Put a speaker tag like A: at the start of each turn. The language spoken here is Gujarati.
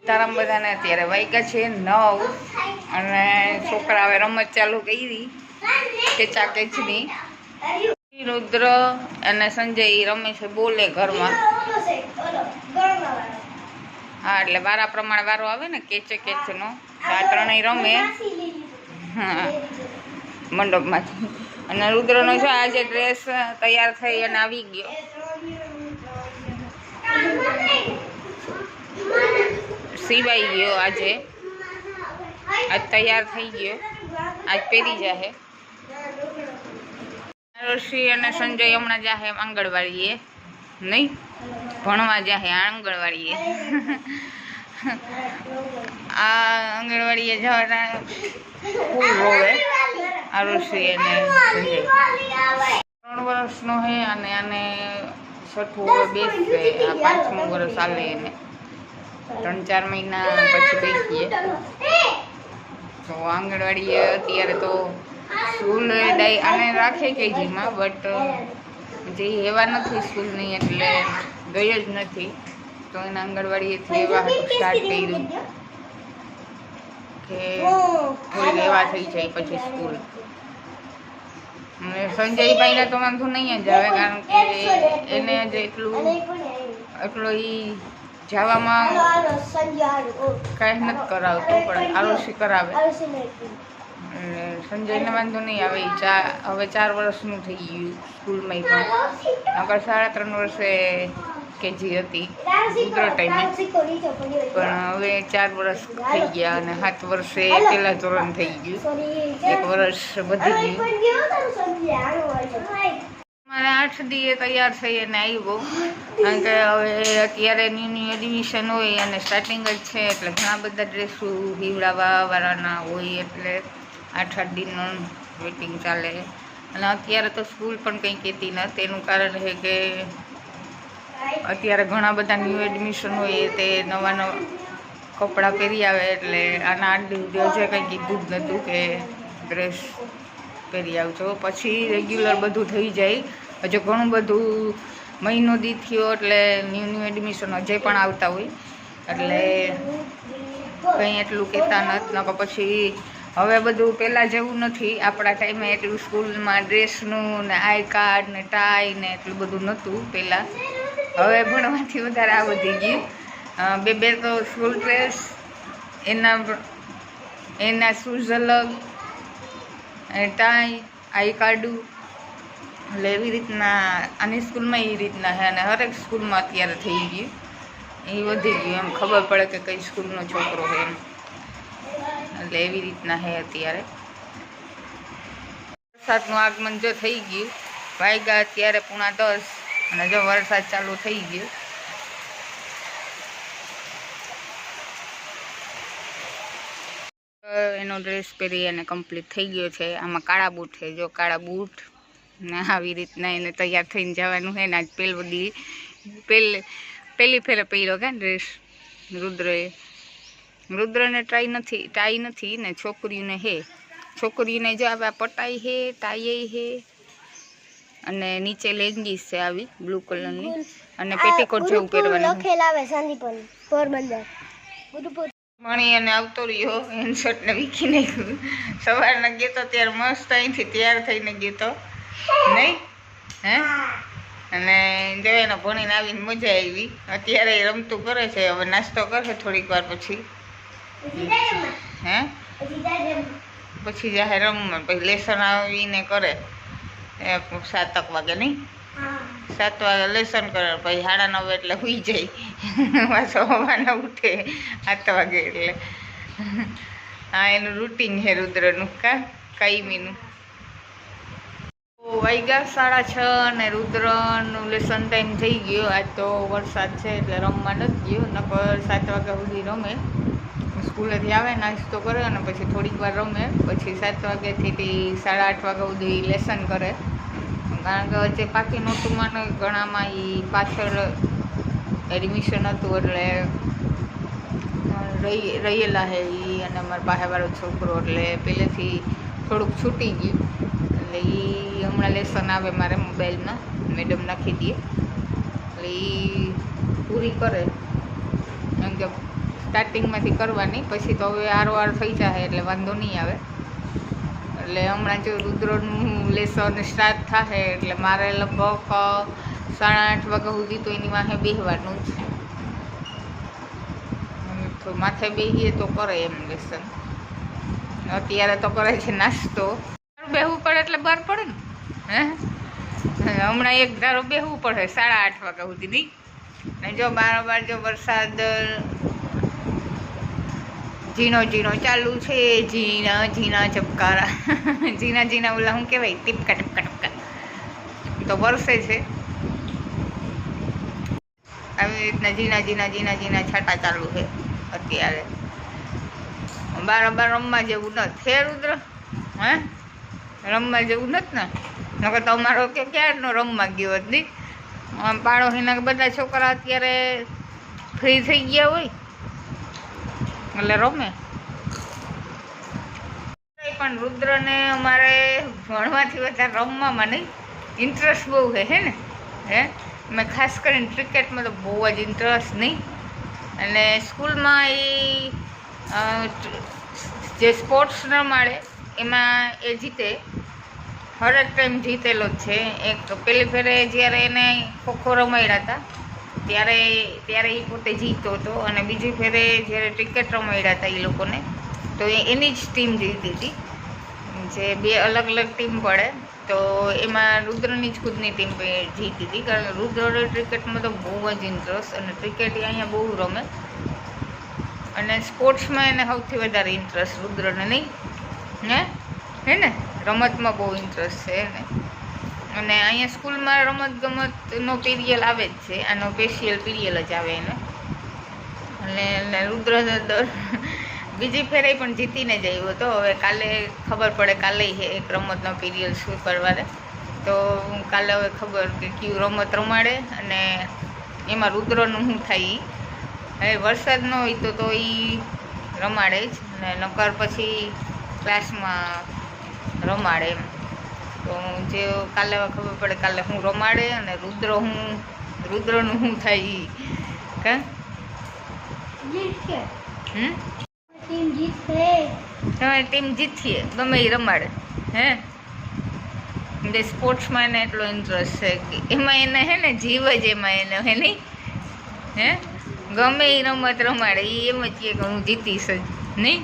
A: સીતારામ બધાને અત્યારે વાગ્યા છે 9 અને છોકરાઓએ રમત ચાલુ કરી કેચા કેચની. રુદ્ર અને સંજય રમે છે બોલે ઘરમાં. હા એટલે વારા પ્રમાણે વારો આવે ને કેચે કેચનો. આ ત્રણેય રમે હા મંડપમાંથી. અને રુદ્રનો છે આજે ડ્રેસ તૈયાર થઈ અને આવી ગયો. સીવાઈ ગયો આજે. આજ તૈયાર થઈ ગયો. આજ પહેરી જાહે. ઋષિ અને સંજય હમણાં જાહે આંગણવાડીએ. નહીં ભણવા જાહે આંગણવાડીએ. આ આંગણવાડીએ જવાના ખૂબ રોવે આ ઋષિ અને સંજય. 3 વર્ષનો હે અને આને 6ઠું હવે બેસશે. આ 5મું વર્ષ ચાલે એને. 3-4 મહિના પછી બેસીએ. તો આંગણવાડીએ અત્યારે તો સ્કૂલ આને રાખે કેજીમાં બટ જે એવા નથી સ્કૂલની એટલે ગઈ જ નથી. તો એને આંગણવાડીએથી એવા સ્ટાર્ટ કર્યું કે થોડી એવા થઈ જાય પછી સ્કૂલ. અને સંજયભાઈને તો વાંધો નહીં જ આવે કારણ કે એને જ એટલો જવામાં કાંઈ નથી કરાવતું પણ આરોશી કરાવે. સંજયને વાંધો નહીં આવે. હવે 4 વર્ષનું થઈ ગયું સ્કૂલમાં પણ. નકર 3.5 વર્ષે કેજી હતી ઉતરો ટાઈમે પણ હવે 4 વર્ષ થઈ ગયા અને 7 વર્ષે પહેલા ધોરણ થઈ ગયું. 1 વર્ષ વધી ગયું. મારે 8 દીએ તૈયાર થઈ અને આવ્યો કારણ કે હવે અત્યારે ન્યૂ એડમિશન હોય અને સ્ટાર્ટિંગ જ છે એટલે ઘણા બધા ડ્રેસો હીવડાવવા વાળાના હોય એટલે 8 દીનું વેટિંગ ચાલે. અને અત્યારે તો સ્કૂલ પણ કંઈ કહેતી નથી. તેનું કારણ છે કે અત્યારે ઘણા બધા ન્યૂ એડમિશન હોય તે નવા કપડાં પહેરી આવે એટલે આના 8 દિવસ હજે કંઈ કીધું જ નહોતું કે ડ્રેસ પહેરી આવજો. પછી રેગ્યુલર બધું થઈ જાય. હજુ ઘણું બધું મહિનો દી થયો એટલે ન્યૂ એડમિશન હજે પણ આવતા હોય એટલે કંઈ એટલું કહેતા નથી. નકર પછી હવે બધું પહેલાં જેવું નથી. આપણા ટાઈમે એટલું સ્કૂલમાં ડ્રેસનું ને આઈ કાર્ડ ને ટાઈ ને એટલું બધું નહોતું પહેલાં. હવે ભણવાથી વધારે આ વધી ગયું. બે તો સ્કૂલ ડ્રેસ એના શૂઝ અલગ ટાઈ આઈ કાર્ડું એટલે એવી રીતના આની સ્કૂલમાં એ રીતના છે અને હરેક સ્કૂલમાં અત્યારે થઈ ગયું. એ વધી ગયું એમ ખબર પડે કે કઈ સ્કૂલનો છોકરો છે એમ. એટલે એવી રીતના છે અત્યારે. વરસાદનું આગમન જો થઈ ગયું. વાગ્યા અત્યારે 9:30 અને જો વરસાદ ચાલુ થઈ ગયો. એનો ડ્રેસ પહેરી અને કમ્પ્લીટ થઈ ગયો છે. આમાં કાળા બૂટ છે. જો કાળા બૂટ ને આવી રીતના એને તૈયાર થઈને જવાનું છે ને આજ પહેલી ફેરે પહેર્યો કે ડ્રેસ રુદ્રને ટાઈ નથી ને છોકરીઓને હે. છોકરીઓને જો આ પટાઈ હે ટાઈ હે અને નીચે લેંગીસ છે આવી બ્લુ કલરની અને પેટીકોટ જેવું પહેરવાનું. મણી અને આવતો રહ્યો હેન્ડશર્ટ ને વીખી નાખ્યું. સવારના ગયો તો ત્યારે મસ્ત અહીંથી તૈયાર થઈને ગયો તો નહીં હે. અને જો એને ભણીને આવીને મજા આવી. અત્યારે રમતું કરે છે. હવે નાસ્તો કરશે થોડીક વાર પછી હે પછી જાહે રમવા. પછી લેસન આવીને કરે 7 વાગે નહીં 7 વાગે લેસન કરે પછી 9:30 એટલે સુઈ જાય. પાછો સવારના ઉઠે 8 વાગે એટલે હા એનું રૂટીન છે રુદ્રનું કાયમીનું. વાગ્યા 6:30 અને રુદ્રનું લેસન ટાઈમ થઈ ગયો. આજ તો વરસાદ છે એટલે રમવા નથી ગયો. નકર 7 વાગ્યા સુધી રમે. સ્કૂલેથી આવે નાસ્તો કરે અને પછી થોડીક વાર રમે. પછી 7 વાગ્યાથી 8:30 વાગ્યા સુધી લેસન કરે. કારણ કે હજી પાકી નોટુમાં ઘણામાં એ પાછળ એડમિશન હતું એટલે રહેલા છે એ અને અમારા પાસેવાળો છોકરો એટલે પહેલેથી થોડુંક છૂટી ગયું. એટલે એ હમણાં લેસન આવે મારે મોબાઈલમાં મેડમ નાખી દે એટલે એ પૂરી કરે. કેમ કે સ્ટાર્ટિંગમાંથી કરવાની, પછી તો હવે આરોઆર થઈ જાય એટલે વાંધો નહીં આવે. એટલે હમણાં જો રુદ્રનું લેસન સ્ટાર્ટ થાય એટલે મારે લગભગ 8:30 વાગ્યા સુધી તો એની વાહે બેસવાનું જ. તો માથે બેસીએ તો કરે એમ લેસન. અત્યારે તો કરે છે નાસ્તો. બેસવું પડે એટલે બહાર પડે ને. હમણાં એક ધારો બેસવું પડે 8:30 વાગ્યા સુધી નહીં. ને જો બારોબાર જો વરસાદ ઝીણો ઝીણો ચાલુ છે, ઝીણા ઝીણા ચપકારા. ઝીણા ઝીણા ઓલા શું કહેવાય, ટીપકા ટીપકા ટીપકા તો વરસે છે. આવી રીતના ઝીણા ઝીણા ઝીણા ઝીણા છાંટા ચાલુ છે અત્યારે. બારોબાર રમવા જેવું નથી હે રુદ્ર? હે રમવા જેવું નથી ને? નકર તો અમારો કે ક્યારનો રમવા ગયો જ નહીં. પાડોશીના બધા છોકરા અત્યારે ફ્રી થઈ ગયા હોય એટલે રમે. પણ રુદ્રને અમારે ભણવાથી વધારે રમવામાં નહીં ઇન્ટરેસ્ટ બહુ હે ને. મેં ખાસ કરીને ક્રિકેટમાં તો બહુ જ ઇન્ટરેસ્ટ નહીં. અને સ્કૂલમાં એ જે સ્પોર્ટ્સ રમાડે એમાં એ જીતે, હરેક ટાઈમ જીતેલો જ છે. એક પેલી ફેરે જ્યારે એને ખોખો રમાડ્યા હતા ત્યારે એ પોતે જીતતો હતો, અને બીજી ફેરે જ્યારે ક્રિકેટ રમાડ્યા હતા એ લોકોને તો એની જ ટીમ જીતી હતી. જે બે અલગ અલગ ટીમ પડે તો એમાં રુદ્રની જ ખુદની ટીમ જીતી હતી, કારણ કે રુદ્રને ક્રિકેટમાં તો બહુ જ ઇન્ટરેસ્ટ, અને ક્રિકેટ અહીંયા બહુ રમે. અને સ્પોર્ટ્સમાં એને સૌથી વધારે ઇન્ટરેસ્ટ રુદ્રને નહીં હે ને. રમતમાં બહુ ઇન્ટરેસ્ટ છે એને. અને અહીંયા સ્કૂલમાં રમતગમતનો પીરિયડ આવે જ છે, આનો સ્પેશિયલ પીરિયડ જ આવે એને. અને રુદ્ર બીજી ફેરે પણ જીતીને જ આવ્યો હતો. હવે કાલે ખબર પડે, કાલે એક રમતનો પીરિયડ શું કરવાને, તો કાલે હવે ખબર કે કયું રમત રમાડે અને એમાં રુદ્રનું શું થાય. હવે વરસાદ ન હોય તો એ રમાડે જ, અને નકર પછી ક્લાસમાં રમાડે એમ. તો જે કાલે ખબર પડે કાલે હું રમાડે અને રુદ્રનું શું થાય. કા તમારી ટીમ જીતીએ ગમે એ રમાડે હે. એટલે સ્પોર્ટ્સમાં એને એટલો ઇન્ટરેસ્ટ છે કે એમાં એને હે ને જીવ જ એમાં એને હે નહીં હે. ગમે એ રમત રમાડે એ એમ જ કહે કે હું જીતીશ જ નહીં.